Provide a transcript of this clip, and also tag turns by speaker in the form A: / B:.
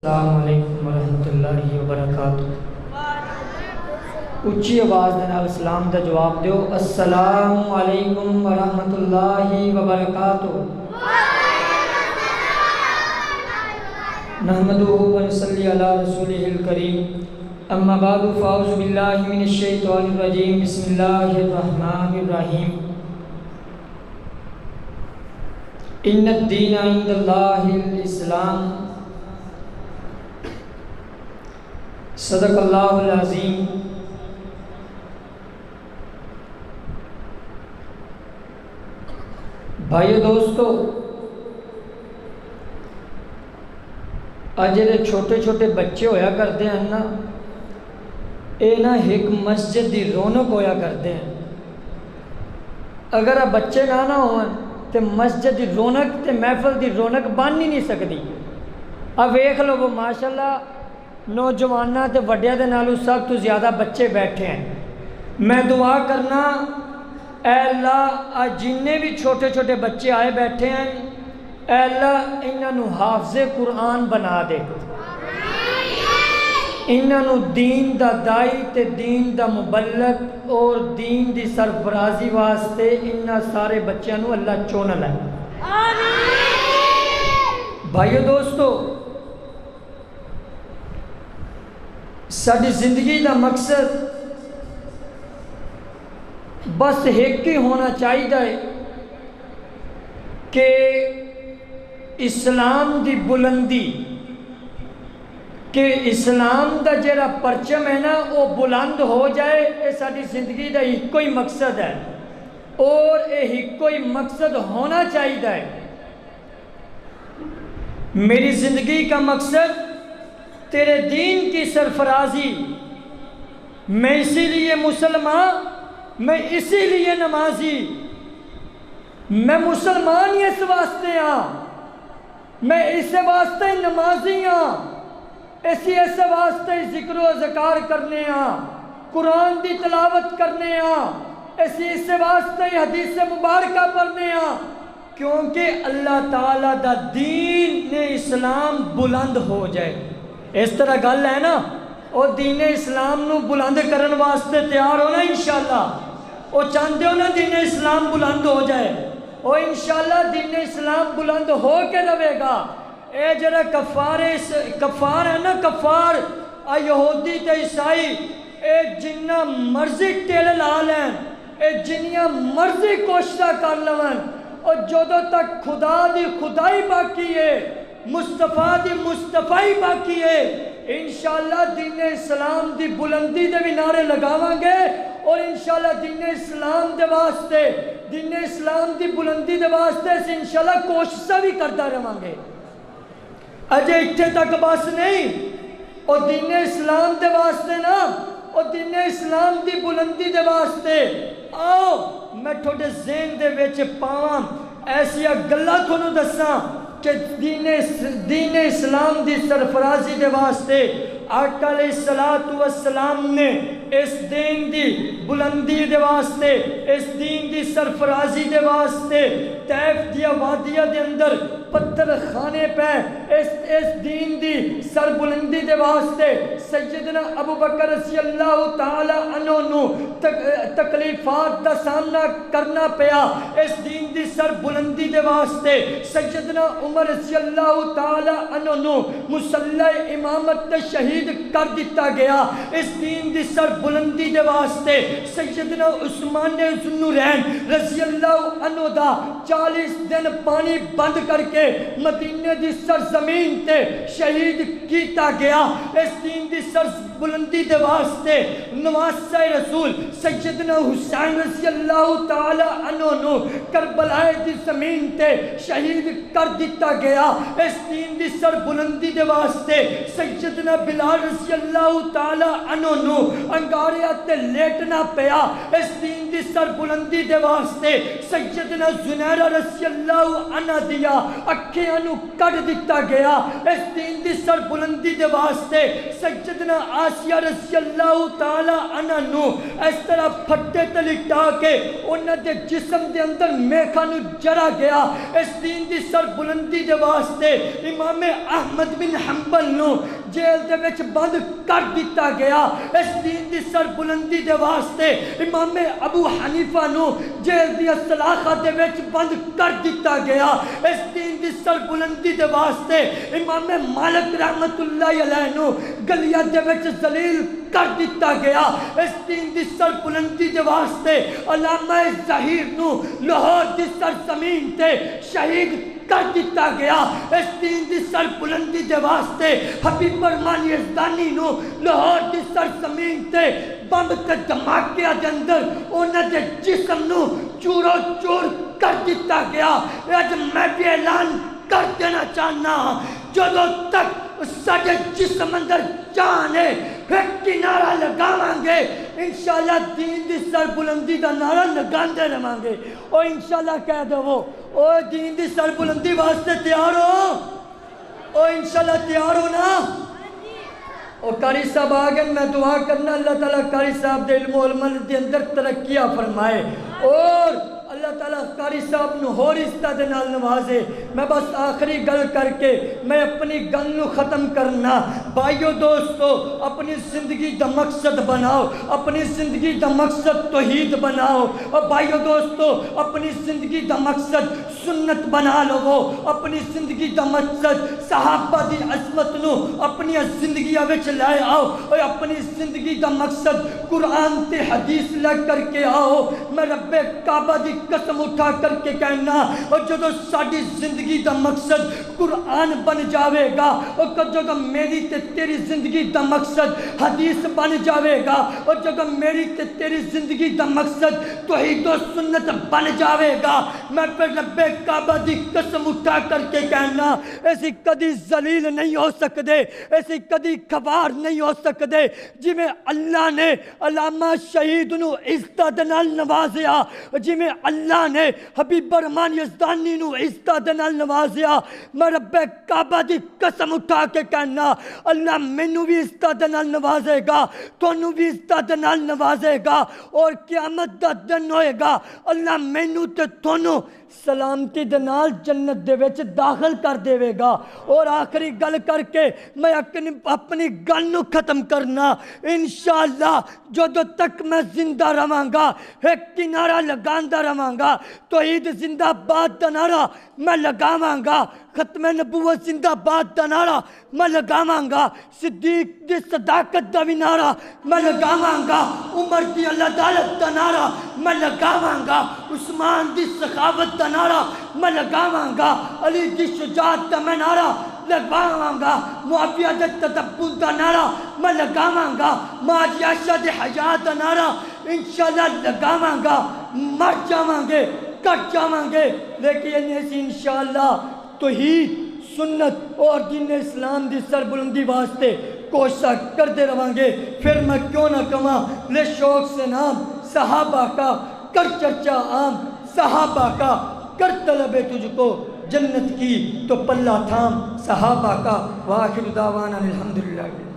A: السلام علیکم ورحمۃ اللہ وبرکاتہ۔ اچھی آواز دے نال اسلام دا جواب دیو، السلام علیکم ورحمۃ اللہ وبرکاتہ۔ نحمدہ ونصلی علی رسولہ الکریم، اما بعد فاعوذ باللہ من الشیطان الرجیم، بسم اللہ الرحمن الرحیم۔ ان الدین عند اللہ الاسلام، صدق اللہ العظیم۔ بھائیو دوستو، آج جڑے چھوٹے چھوٹے بچے ہویا کرتے ہیں نا، اے نا ایک مسجد دی رونق ہویا کرتے ہیں۔ اگر بچے نہ ہون تے مسجد دی رونق تے محفل دی رونق بن ہی نہیں سکتی۔ اب ویکھ لو، وہ ماشاءاللہ نوجواناں تے وڈیاں دے نالوں سب تو زیادہ بچے بیٹھے ہیں۔ میں دعا کرنا، اے اللہ آج جننے بھی چھوٹے چھوٹے بچے آئے بیٹھے ہیں، اے اللہ انہاں نو حافظ قرآن بنا دے، انہاں نو دین دا دائی تے دین دا مبلغ اور دین دی سرفرازی واسطے انہاں سارے بچیاں نو اللہ چون لے۔ بھائیو دوستو، ساری زندگی دا مقصد بس ایک ہی ہونا چاہیے کہ اسلام دی بلندی، کہ اسلام دا جڑا پرچم ہے نا وہ بلند ہو جائے۔ یہ ساری زندگی دا ایک ہی مقصد ہے، اور یہ ایک ہی مقصد ہونا چاہیے۔ میری زندگی کا مقصد تیرے دین کی سرفرازی، میں اسی لیے مسلمان، میں اسی لیے نمازی، میں مسلمان ہی اس واسطے ہاں، میں اس واسطے نمازی ہاں، اس واسطے ذکر و اذکار کرنے ہاں، قرآن دی تلاوت کرنے ہاں، اس واسطے حدیث مبارکہ پڑھنے ہاں، کیونکہ اللہ تعالیٰ دا دین نے اسلام بلند ہو جائے۔ اس طرح گل ہے نا، وہ دین اسلام نو بلند کرن واسطے تیار ہونا انشاءاللہ، وہ چاہتے ہو نا دین اسلام بلند ہو جائے، وہ انشاءاللہ دین اسلام بلند ہو کے رہے گا۔ اے جڑا کفار ہے نا، کفار یہودی تے عیسائی، اے جنہ مرضی ٹیل لا لین، اے جنیاں مرضی کوششاں کر لون، اور جدوں تک خدا دی خدائی باقی ہے، مصطفیٰ دی مصطفیٰ باقی ہے، انشاءاللہ دین اسلام دی بلندی دے بھی نعرے لگاواں گے، اور انشاءاللہ دین اسلام دے واسطے، دین اسلام دی بلندی دے واسطے سے انشاءاللہ کوششاں بھی کرتا رہاں گے۔ اجے اتھے تک بس نہیں، اور دین اسلام دے واسطے نا، اور دین اسلام دی بلندی دے واسطے آؤ میں تھوڑے ذہن دے وچ پاواں ایسی گلاں تھانوں دساں کہ دین اسلام دی سرفرازی دے واسطے آقا علیہ السلام نے اس دین دی بلندی دے واسطے، اس دین دی سرفرازی دے واسطے طیف دی وادیہ دے اندر پتھر خانے پہ اس دین دی سر بلندی دے واسطے سیدنا ابو بکر رضی اللہ تعالی عنہ نو تکلیفات دا سامنا کرنا پیا، اس دین دی سر بلندی دے واسطے سیدنا عمر رضی اللہ تعالی عنہ نو مصلی امامت تے شہید کر دیتا گیا، اس دین دی سر بلندی دے واسطے سیدنا عثمان ذوالنورین رضی اللہ عنہ دا 40 دن پانی بند کر کے مدینے دی سرزمین تے شہید کیتا گیا، اس دین دی سر بلندی دے واسطے نواسہ رسول سیدنا حسین رضی اللہ تعالی عنہ نو کربلا دی زمین تے شہید کر دیتا گیا، اس دین دی سر بلندی دے واسطے سیدنا بلال رضی اللہ تعالی عنہ نو لگاریا تے لیٹنا پیا اس دین دی سر بلندی دے واسطے سیدنا زنیرہ رضی اللہ عنہ دیا اکھیاں نو کٹ دیتا گیا اس دین دی سر بلندی دے واسطے سیدنا آسیہ رضی اللہ تعالی عنہ نو اس طرح پھٹے تے لٹا کے انہاں دے جسم دے اندر میکھا نو جرا گیا اس دین دی سر بلندی دے واسطے امام احمد بن حنبل نو جیل دے وچ بند کر دیتا گیا اس دین دی سر بلندی دے واسطے امام ابو حنیفہ نو جیل دی سلاخہ دے وچ بند کر دیتا گیا اس دین دی سر بلندی دے واسطے امام مالک رحمت اللہ علیہ نو گلیہ دے وچ ذلیل کر دیتا گیا اس دین دی سر بلندی دے واسطے علامہ ظہیر نو لاہور دی سرزمین تے شہید کر دیتا گیا اس دین دی سر بلندی دے واسطے حبیب رحمان یزدانی نو لاہور دی سرزمین تے بم تے دھماکے دے اندر انہاں دے جسم نو چورو چور کر دیتا گیا اج میں بھی اعلان کر دینا چاہنا جدوں تک ساڈے جسم اندر جان ہے ایک نعرہ لگاواں گے انشاءاللہ دین دی سر بلندی دا نعرہ لگاندے رہاں گے اور انشاءاللہ کہہ دو او دین دی سر بلندی واسطے تیار ہو او انشاءاللہ تیار ہو نا اور قاری صاحب آگن میں دعا کرنا اللہ تعالیٰ قاری صاحب دے علم و عمل دے اندر ترقیہ فرمائے اور اللہ تعالیٰ قاری صاحب نو ہور استاد نال نوازے میں بس آخری گل کر کے میں اپنی گل نو ختم کرنا بھائیو دوستو اپنی زندگی دا مقصد بناؤ اپنی زندگی دا مقصد توحید بناؤ اور بھائیو دوستو اپنی زندگی دا مقصد سنت بنا لو اپنی زندگی دا مقصد صحابہ دی عظمت نو اپنی زندگی وچ لائے آؤ اور اپنی زندگی دا مقصد قرآن تے حدیث لگ کر کے آؤ میں رب کعبہ دی قسم اٹھا کر کے کہنا اور جدو ساڑی زندگی دا مقصد قرآن بن جاوے گا اور جدو میری تے تیری زندگی دا مقصد حدیث بن جاوے گا اور جدو میری تے تیری زندگی دا مقصد توحید و سنت بن جاوے گا میں پھر رب کعبہ دی قسم اٹھا کر کے کہنا ایسی کدی ذلیل نہیں ہو سکتے ایسی کدی کھوار نہیں ہو سکتے جی میں اللہ نے علامہ شہید نو عزت نال نوازیا جی میں اللہ نے حبیب رحمان یزدانی نو عزت نال نوازیا میں رب کعبہ دی قسم اٹھا کے کہنا اللہ مینوں بھی عزت نال نوازے گا تونوں بھی عزت نال نوازے گا اور قیامت دا دن ہوئے گا اللہ مینوں تے تونوں سلامتی دے نال جنت دے وچ داخل کر دے گا اور آخری گل کر کے میں اپنی گل نو ختم کرنا انشاءاللہ جدو تک میں زندہ رہاں گا ایک نعرہ لگاندا رہاں گا توحید زندہ باد دا نعرہ میں لگاواں گا ختم نبوت زندہ باد دا نعرہ میں لگاواں گا صدیق دی صداقت دا بھی نعرہ میں لگاواں گا عمر دی عدالت دا نعرہ میں لگاواں گا عثمان دی سخاوت دا نعرہ میں لگاواں گا علی دی شجاعت دا میں نعرہ لگاواں گا معاویہ دے تدبر دا نعرہ میں لگاواں گا ماجی عائشہ دے حیات دا نعرہ انشاءاللہ لگاواں گا مر جاواں گے کٹ جاواں گے لیکن ایسی انشاءاللہ توحید سنت اور دین اسلام دی سر بلندی واسطے کوشش کرتے رہاں گے پھر میں کیوں نہ کہاں لے شوق سے نام صحابہ کا کر چرچا عام صحابہ کا کر طلب تجھ کو جنت کی تو پلہ تھام صحابہ کا وآخر دعوانا الحمدللہ